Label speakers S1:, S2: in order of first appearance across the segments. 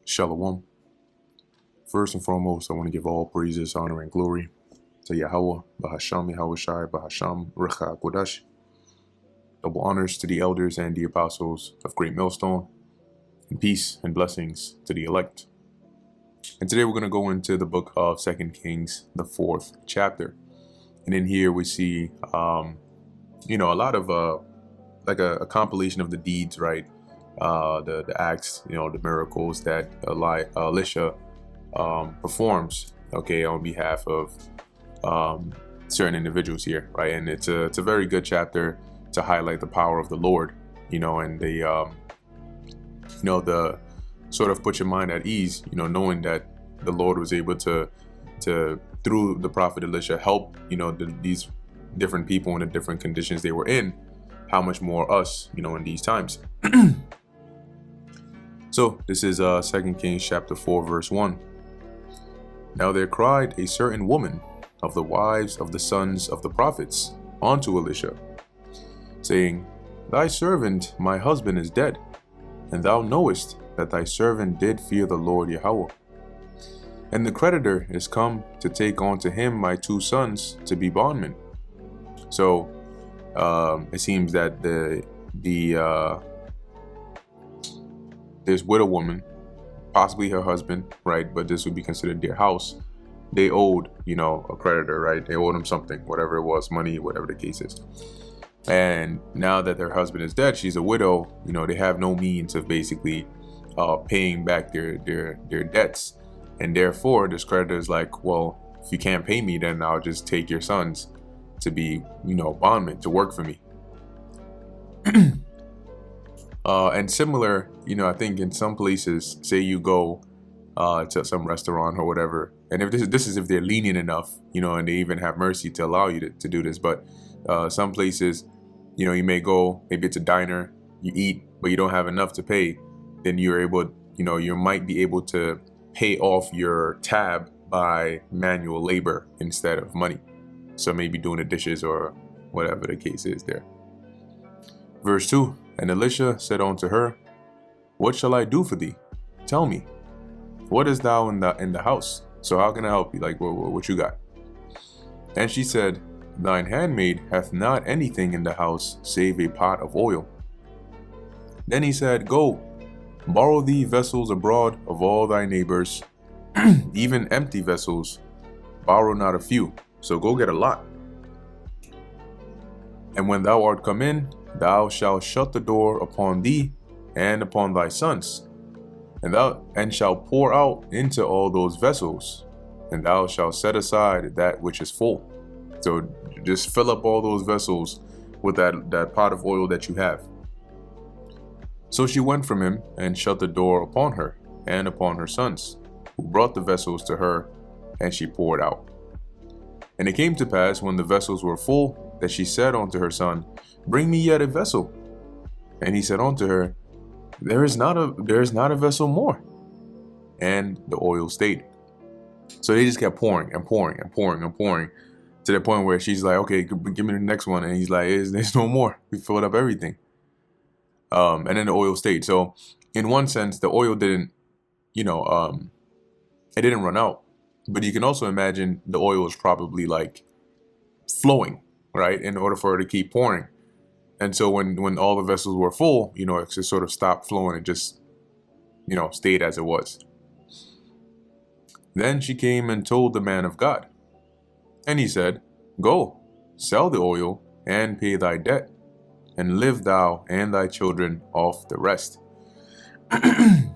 S1: Shalom. First and foremost, I want to give all praises, honor, and glory to Yahweh, Bahasham Yahushai, Bahasham Recha Kodash. Double honors to the elders and the apostles of Great Millstone, and peace and blessings to the elect. And today we're going to go into the book of 2 Kings, the 4th chapter. And in here we see, a lot of like a compilation of the deeds, right? The acts, the miracles that Elisha performs, on behalf of certain individuals here, right? And it's a very good chapter to highlight the power of the Lord, and the sort of put your mind at ease, knowing that the Lord was able to through the prophet Elisha help, these different people in the different conditions they were in. How much more us, in these times. So this is 2 Kings chapter 4 verse 1. Now there cried a certain woman of the wives of the sons of the prophets unto Elisha, saying, Thy servant my husband is dead, and thou knowest that thy servant did fear the Lord Yahweh. And the creditor is come to take unto him my 2 sons to be bondmen. So it seems that this widow woman, possibly her husband, right? But this would be considered their house. They owed, a creditor, right? They owed him something, whatever it was, money, whatever the case is. And now that their husband is dead, she's a widow. They have no means of basically paying back their debts, and therefore this creditor is like, well, if you can't pay me, then I'll just take your sons to be, bondmen, to work for me. And similar, I think in some places, say you go to some restaurant or whatever, and if this is if they're lenient enough, and they even have mercy to allow you to do this. But some places, you may go, maybe it's a diner, you eat, but you don't have enough to pay, then you're able, you might be able to pay off your tab by manual labor instead of money. So maybe doing the dishes or whatever the case is there. Verse 2, and Elisha said unto her, What shall I do for thee? Tell me, what is thou in the house? So how can I help you? Like, what you got? And she said, Thine handmaid hath not anything in the house save a pot of oil. Then he said, Go, borrow thee vessels abroad of all thy neighbors, even empty vessels, borrow not a few. So go get a lot. And when thou art come in, thou shalt shut the door upon thee and upon thy sons, and shalt pour out into all those vessels, and thou shalt set aside that which is full. So just fill up all those vessels with that pot of oil that you have. So she went from him and shut the door upon her and upon her sons, who brought the vessels to her, and she poured out. And it came to pass, when the vessels were full, that she said unto her son, Bring me yet a vessel. And he said unto her, There is not a vessel more. And the oil stayed. So they just kept pouring and pouring and pouring and pouring, to the point where she's like, Okay, give me the next one. And he's like, There's no more. We filled up everything. And then the oil stayed. So in one sense, the oil didn't, it didn't run out. But you can also imagine the oil was probably like flowing, right, in order for her to keep pouring. And so when all the vessels were full, it just sort of stopped flowing and just, stayed as it was. Then she came and told the man of God. And he said, Go, sell the oil and pay thy debt, and live thou and thy children off the rest. And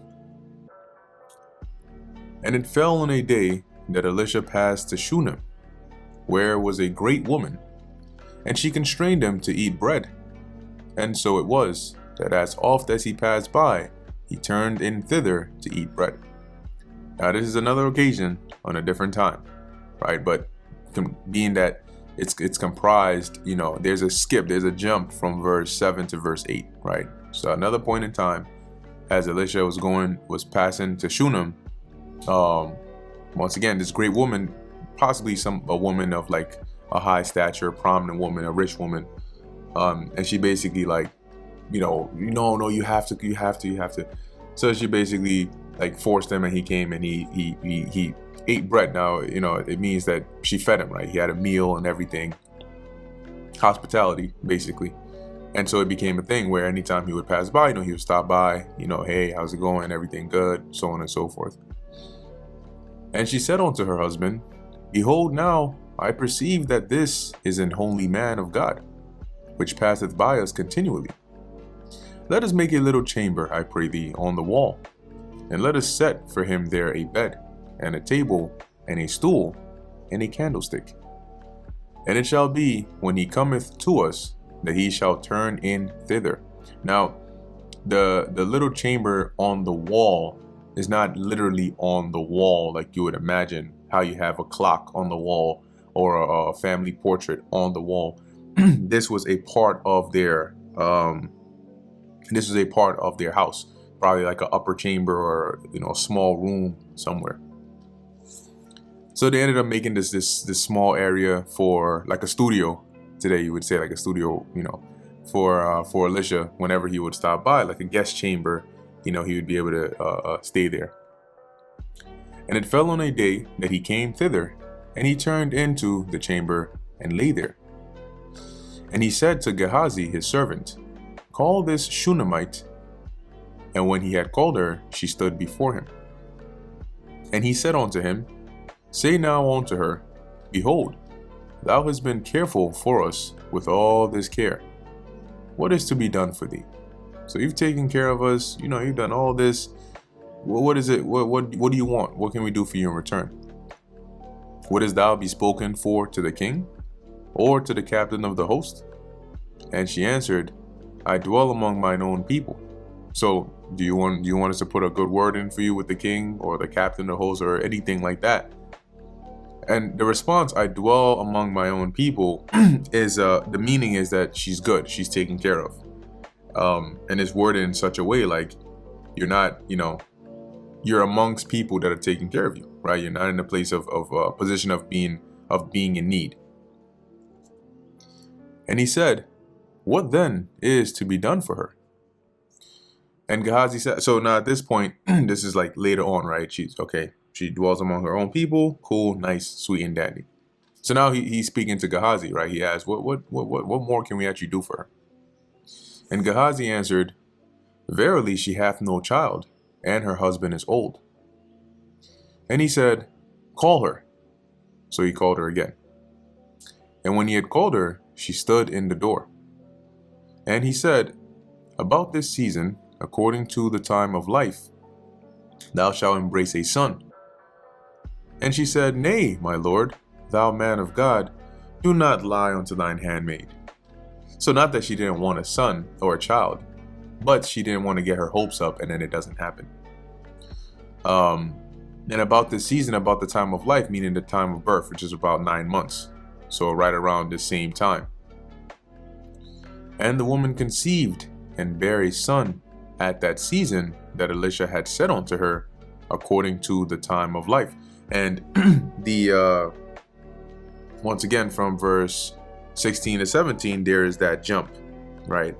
S1: it fell on a day that Elisha passed to Shunem, where was a great woman, and she constrained him to eat bread. And so it was, that as oft as he passed by, he turned in thither to eat bread. Now this is another occasion on a different time, right? But being that it's comprised, there's a jump from verse 7 to verse 8, right? So another point in time, as Elisha was passing to Shunem, once again, this great woman, possibly a woman of like a high stature, prominent woman, a rich woman, and she basically like, no, you have to. So she basically like forced him, and he came and he ate bread. Now, you know, it means that she fed him, right? He had a meal and everything. Hospitality, basically. And so it became a thing where anytime he would pass by, you know, he would stop by, you know, hey, how's it going? Everything good? So on and so forth. And she said unto her husband, Behold, now I perceive that this is an holy man of God, which passeth by us continually. Let us make a little chamber, I pray thee, on the wall, and let us set for him there a bed, and a table, and a stool, and a candlestick. And it shall be, when he cometh to us, that he shall turn in thither. Now, the little chamber on the wall is not literally on the wall like you would imagine how you have a clock on the wall or a family portrait on the wall. This was a part of their house, probably like an upper chamber or, you know, a small room somewhere. So they ended up making this small area for like a studio. Today you would say like a studio, you know, for Elisha. Whenever he would stop by, like a guest chamber, you know, he would be able to stay there. And it fell on a day that he came thither, and he turned into the chamber and lay there. And he said to Gehazi his servant, Call this Shunammite. And when he had called her, she stood before him. And he said unto him, Say now unto her, Behold, thou hast been careful for us with all this care. What is to be done for thee? So you've taken care of us, you know, you've done all this. What is it? What do you want? What can we do for you in return? Wouldest thou be spoken for to the king, or to the captain of the host? And she answered, I dwell among mine own people. So do you want us to put a good word in for you with the king or the captain of the host or anything like that? And the response, I dwell among my own people, is the meaning is that she's good, she's taken care of. And it's worded in such a way like you're not, you know, you're amongst people that are taking care of you, right? You're not in a place of position of being in need. And he said, What then is to be done for her? And Gehazi said, so now at this point, this is like later on, right? She dwells among her own people. Cool, nice, sweet and dandy. So now he's speaking to Gehazi, right? He asks, what more can we actually do for her? And Gehazi answered, Verily she hath no child, and her husband is old. And he said, Call her. So he called her again. And when he had called her, she stood in the door. And he said, About this season, according to the time of life, thou shalt embrace a son. And she said, Nay, my lord, thou man of God, do not lie unto thine handmaid. So not that she didn't want a son or a child, but she didn't want to get her hopes up and then it doesn't happen. And about this season, about the time of life, meaning the time of birth, which is about 9 months. So right around the same time. And the woman conceived and bare a son at that season that Elisha had said unto her, according to the time of life. And once again, from verse 16 to 17, there is that jump, right?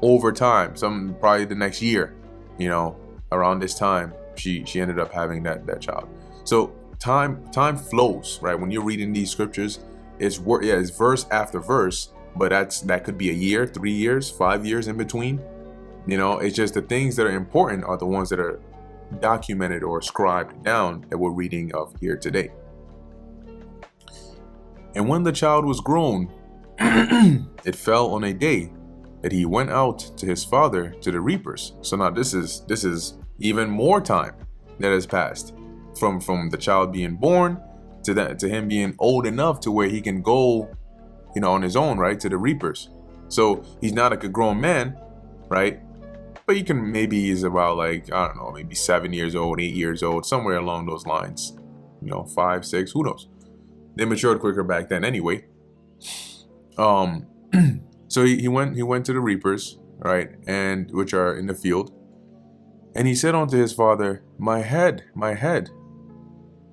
S1: Over time, probably the next year, you know, around this time, she ended up having that child. So time flows, right? When you're reading these scriptures, it's verse after verse, but that could be a year, 3 years, 5 years in between. You know, it's just the things that are important are the ones that are documented or scribed down that we're reading of here today. And when the child was grown, it fell on a day that he went out to his father to the reapers. So now this is even more time that has passed from the child being born to him being old enough to where he can go, you know, on his own, right, to the reapers. So he's not like a grown man, right? But he's about like, I don't know, maybe 7 years old, 8 years old, somewhere along those lines, you know, 5, 6, who knows? They matured quicker back then anyway. So he went to the reapers, right, and which are in the field. And he said unto his father, My head, my head.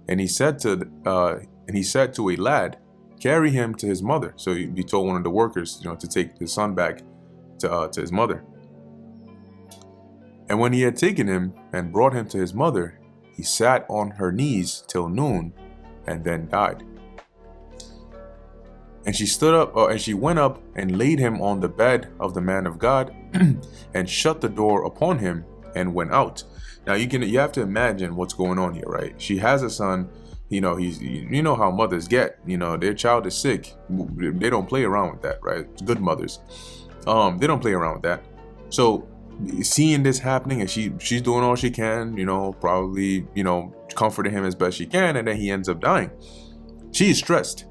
S1: And he said to a lad, Carry him to his mother. So he told one of the workers, you know, to take his son back to his mother. And when he had taken him and brought him to his mother, he sat on her knees till noon, and then died. And she stood up, and she went up and laid him on the bed of the man of God, and shut the door upon him, and went out. Now you have to imagine what's going on here, right? She has a son. You know how mothers get. Their child is sick. They don't play around with that, right? Good mothers. They don't play around with that. So seeing this happening, and she's doing all she can, probably, comforting him as best she can, and then he ends up dying. She is stressed.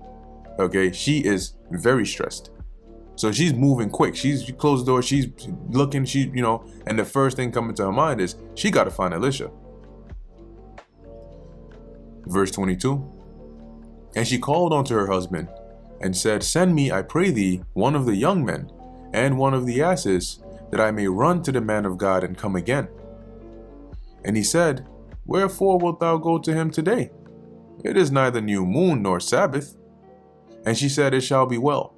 S1: Okay, she is very stressed. So she's moving quick. She closed the door. She's looking. And the first thing coming to her mind is she got to find Elisha. Verse 22. And she called unto her husband and said, Send me, I pray thee, one of the young men and one of the asses, that I may run to the man of God and come again. And he said, Wherefore wilt thou go to him today? It is neither new moon nor Sabbath. And she said, It shall be well.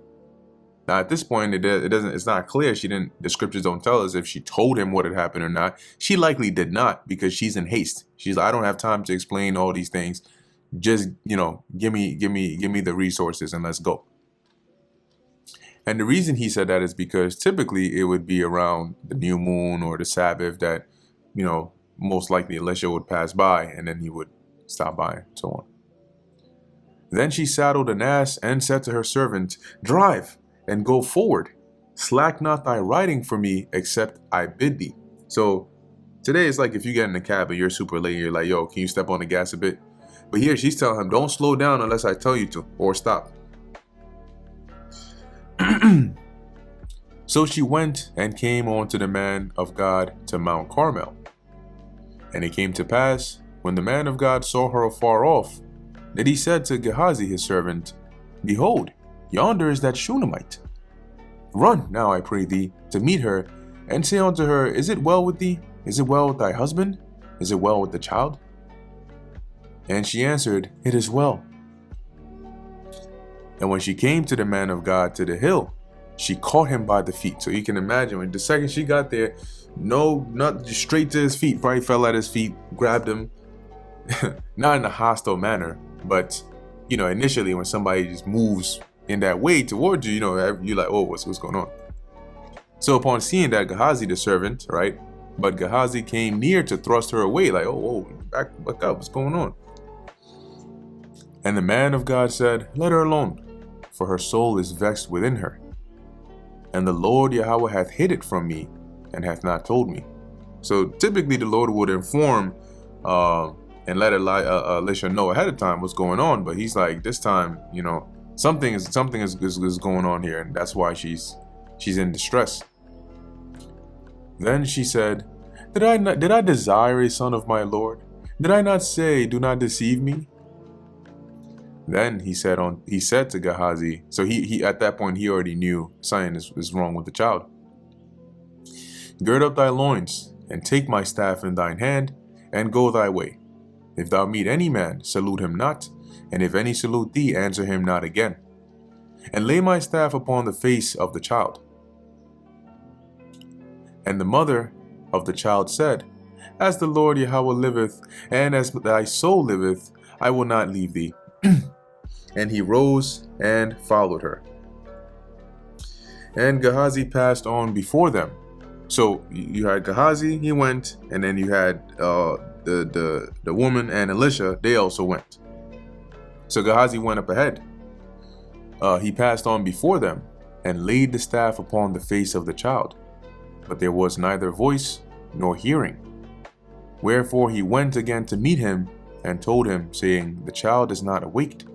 S1: Now at this point, it's not clear. The scriptures don't tell us if she told him what had happened or not. She likely did not, because she's in haste. She's like, I don't have time to explain all these things. Just, give me the resources and let's go. And the reason he said that is because typically it would be around the new moon or the Sabbath that, most likely Elisha would pass by, and then he would stop by and so on. Then she saddled an ass and said to her servant, Drive and go forward. Slack not thy riding for me, except I bid thee. So today it's like if you get in a cab and you're super late, you're like, yo, can you step on the gas a bit? But here she's telling him, don't slow down unless I tell you to, or stop. So she went and came on to the man of God to Mount Carmel. And it came to pass, when the man of God saw her afar off, that he said to Gehazi his servant, Behold, yonder is that Shunammite. Run now, I pray thee, to meet her, and say unto her, Is it well with thee? Is it well with thy husband? Is it well with the child? And she answered, It is well. And when she came to the man of God to the hill, she caught him by the feet. So you can imagine, when the second she got there, not straight to his feet, probably fell at his feet, grabbed him, not in a hostile manner, but initially when somebody just moves in that way towards you, you're like, oh, what's going on? So upon seeing that, Gehazi the servant, right? But Gehazi came near to thrust her away, like, oh, back up, what's going on? And the man of God said, Let her alone, for her soul is vexed within her. And the Lord Yahweh hath hid it from me, and hath not told me. So typically the Lord would inform and let Elisha know ahead of time what's going on, but he's like, this time, something is going on here, and that's why she's in distress. Then she said, Did I desire a son of my Lord? Did I not say, Do not deceive me? Then he said to Gehazi, so he at that point he already knew something is wrong with the child. Gird up thy loins, and take my staff in thine hand, and go thy way. If thou meet any man, salute him not, and if any salute thee, answer him not again. And lay my staff upon the face of the child. And the mother of the child said, As the Lord Yahweh liveth, and as thy soul liveth, I will not leave thee. And he rose and followed her. And Gehazi passed on before them. So you had Gehazi, he went, and then you had the woman and Elisha, they also went. So Gehazi went up ahead. He passed on before them, and laid the staff upon the face of the child. But there was neither voice nor hearing. Wherefore he went again to meet him, and told him, saying, The child is not awaked.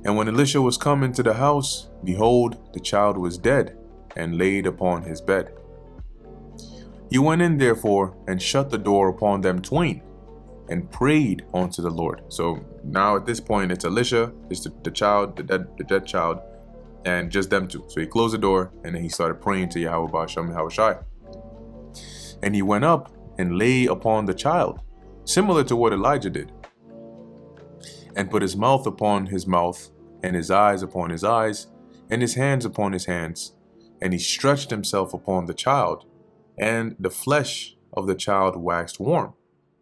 S1: And when Elisha was come into the house, behold, the child was dead, and laid upon his bed. He went in therefore, and shut the door upon them twain, and prayed unto the Lord. So now at this point, it's Elisha, it's the child, the dead child, and just them two. So he closed the door, and then he started praying to Yahweh Ba'ashem Yahushai. And he went up and lay upon the child, similar to what Elijah did, and put his mouth upon his mouth, and his eyes upon his eyes, and his hands upon his hands. And he stretched himself upon the child, and the flesh of the child waxed warm.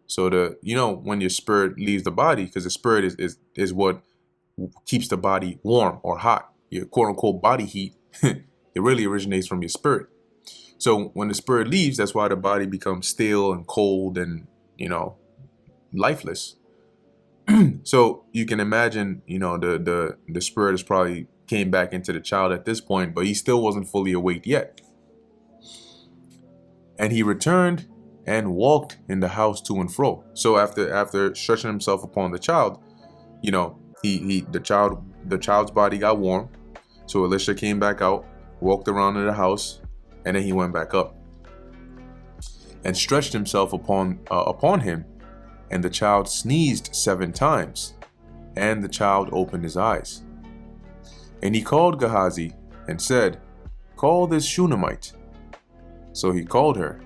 S1: So when your spirit leaves the body, because the spirit is what keeps the body warm or hot. Your quote unquote body heat, it really originates from your spirit. So when the spirit leaves, that's why the body becomes stale and cold and, lifeless. So you can imagine, the spirit has probably came back into the child at this point, but he still wasn't fully awake yet. And he returned and walked in the house to and fro. So after stretching himself upon the child, the child's body got warm. So Elisha came back out, walked around in the house, and then he went back up and stretched himself upon him. And the child sneezed 7 times, and the child opened his eyes. And he called Gehazi and said, "Call this Shunammite." So he called her,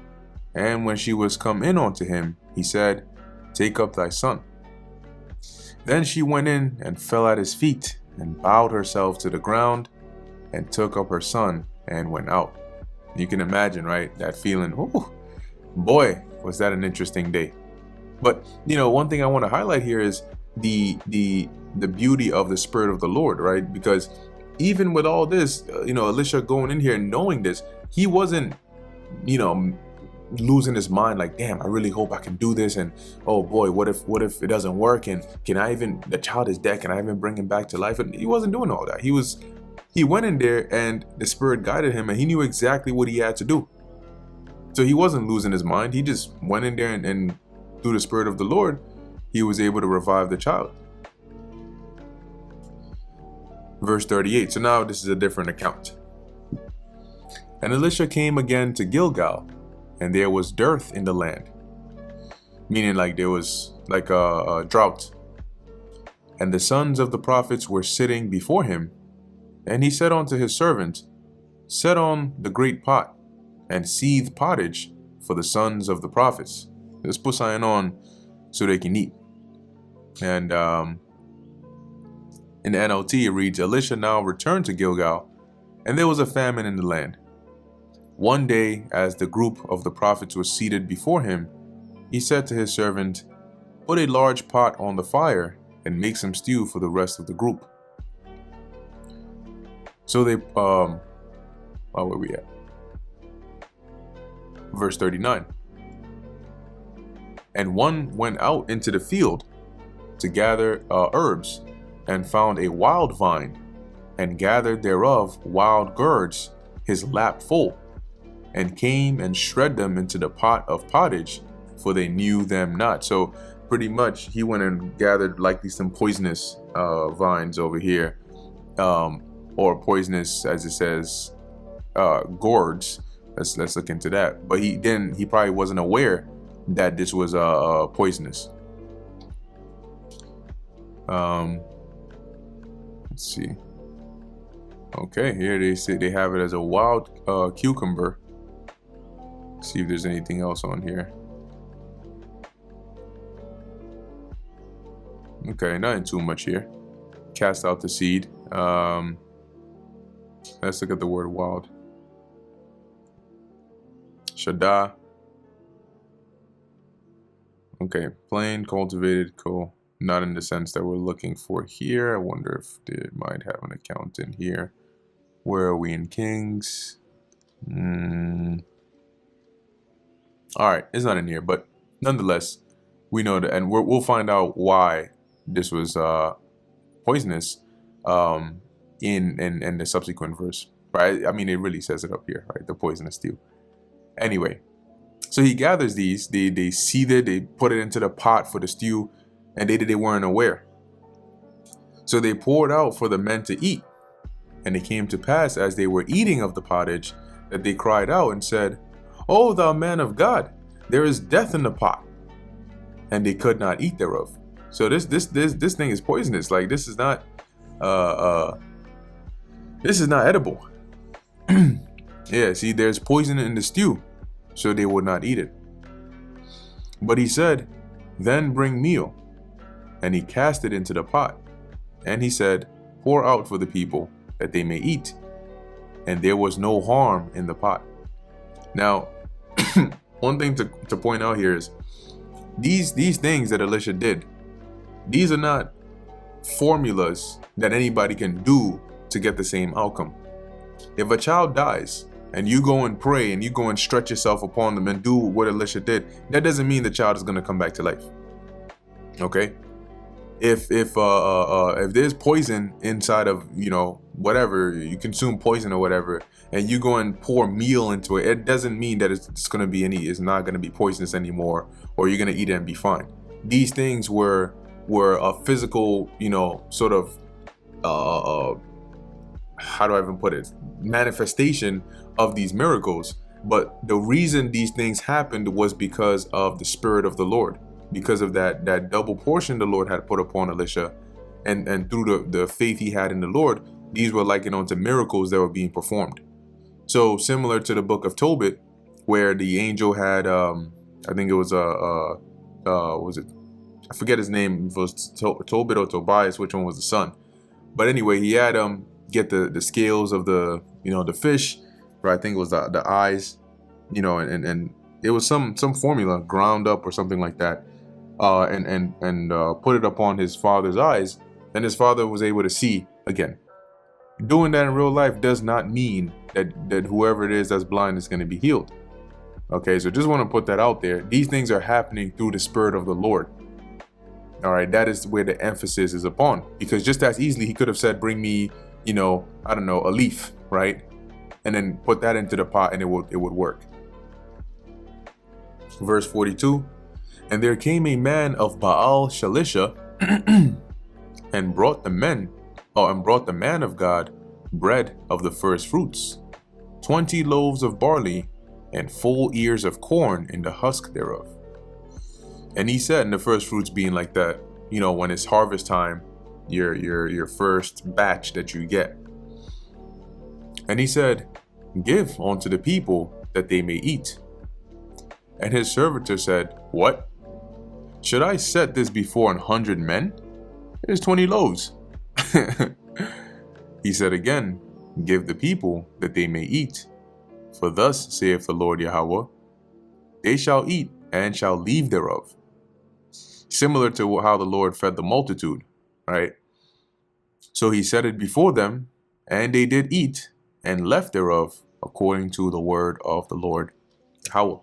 S1: and when she was come in unto him, he said, "Take up thy son." Then she went in and fell at his feet, and bowed herself to the ground, and took up her son, and went out. You can imagine, right? That feeling. Ooh, boy, was that an interesting day. But, one thing I want to highlight here is the beauty of the Spirit of the Lord, right? Because even with all this, Elisha going in here and knowing this, he wasn't, losing his mind like, damn, I really hope I can do this. And, oh boy, what if it doesn't work? And the child is dead, can I even bring him back to life? And he wasn't doing all that. He went in there and the Spirit guided him and he knew exactly what he had to do. So he wasn't losing his mind. He just went in there and through the Spirit of the Lord, he was able to revive the child. Verse 38. So now this is a different account. And Elisha came again to Gilgal, and there was dearth in the land. Meaning like there was like a drought. And the sons of the prophets were sitting before him. And he said unto his servant, "Set on the great pot, and seethe pottage for the sons of the prophets." Let's put something on so they can eat. And in the NLT, it reads, Elisha now returned to Gilgal, and there was a famine in the land. One day, as the group of the prophets was seated before him, he said to his servant, "Put a large pot on the fire, and make some stew for the rest of the group." So they, where we at? Verse 39. And one went out into the field to gather herbs, and found a wild vine, and gathered thereof wild gourds, his lap full, and came and shred them into the pot of pottage, for they knew them not. So pretty much he went and gathered likely some poisonous vines over here, or poisonous, as it says, gourds. Let's look into that. But he probably wasn't aware that this was poisonous. Let's see. Okay, here they say they have it as a wild cucumber. See if there's anything else on here. Okay, nothing too much here. Cast out the seed. Let's look at the word wild. Shada. Okay, plain, cultivated, cool. Not in the sense that we're looking for here. I wonder if they might have an account in here. Where are we in Kings? All right, it's not in here, but nonetheless, we know that, and we'll find out why this was poisonous in the subsequent verse, right? I mean, it really says it up here, right? The poisonous stew. Anyway, so he gathers these, they seethe it, they put it into the pot for the stew, and they weren't aware. So they poured out for the men to eat. And it came to pass, as they were eating of the pottage, that they cried out and said, "O thou man of God, there is death in the pot." And they could not eat thereof. So this thing is poisonous. Like this is not edible. Yeah, see, there's poison in the stew, so they would not eat it. But he said, "Then bring meal." And he cast it into the pot. And he said, "Pour out for the people, that they may eat." And there was no harm in the pot. Now, one thing to point out here is these things that Elisha did, these are not formulas that anybody can do to get the same outcome. If a child dies and you go and pray and you go and stretch yourself upon them and do what Elisha did, that doesn't mean the child is going to come back to life. Okay? If there's poison inside of, whatever, you consume poison or whatever, and you go and pour meal into it, it doesn't mean that it's not going to be poisonous anymore, or you're going to eat it and be fine. These things were a physical, sort of, how do I even put it, manifestation of these miracles. But the reason these things happened was because of the Spirit of the Lord, because of that double portion the Lord had put upon Elisha, and through the faith he had in the Lord, these were likened unto miracles that were being performed. So similar to the book of Tobit, where the angel had, I think it was was it? I forget his name. If it was Tobit or Tobias, which one was the son? But anyway, he had get the scales of the the fish, right? I think it was the eyes, and it was some formula ground up or something like that, and put it upon his father's eyes, and his father was able to see again. Doing that in real life does not mean that whoever it is that's blind is going to be healed. Okay, so just want to put that out there. These things are happening through the Spirit of the Lord. All right, that is where the emphasis is upon, because just as easily he could have said, bring me, I don't know, a leaf, right? And then put that into the pot and it would work. Verse 42, and there came a man of Baal Shalisha and brought the man of God bread of the first fruits, 20 loaves of barley, and full ears of corn in the husk thereof. And he said, in the first fruits being like that, when it's harvest time, your first batch that you get. And he said, give unto the people that they may eat. And his servitor said, what? Should I set this before 100 men? It is 20 loaves. He said again, give the people that they may eat. For thus saith the Lord Yahweh, they shall eat and shall leave thereof. Similar to how the Lord fed the multitude, right? So he set it before them, and they did eat and left thereof, according to the word of the Lord Yahweh.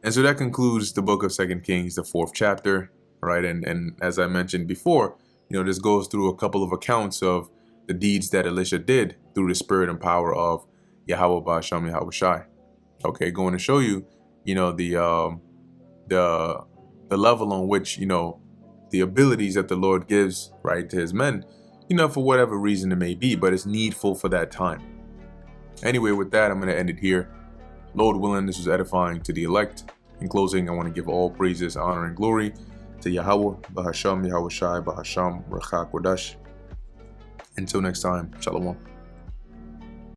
S1: And so that concludes the book of 2 Kings, the 4th chapter, right? And as I mentioned before, this goes through a couple of accounts of the deeds that Elisha did through the spirit and power of Yahweh Ba'asham Yahweh Shai. Okay, going to show you, the level on which, the abilities that the Lord gives, right, to his men, for whatever reason it may be, but it's needful for that time. Anyway, with that, I'm going to end it here. Lord willing, this was edifying to the elect. In closing, I want to give all praises, honor, and glory to Yahweh, Ba'asham Yahweh Shai, Ba'asham Rachak Wadash. Until next time, Shalom.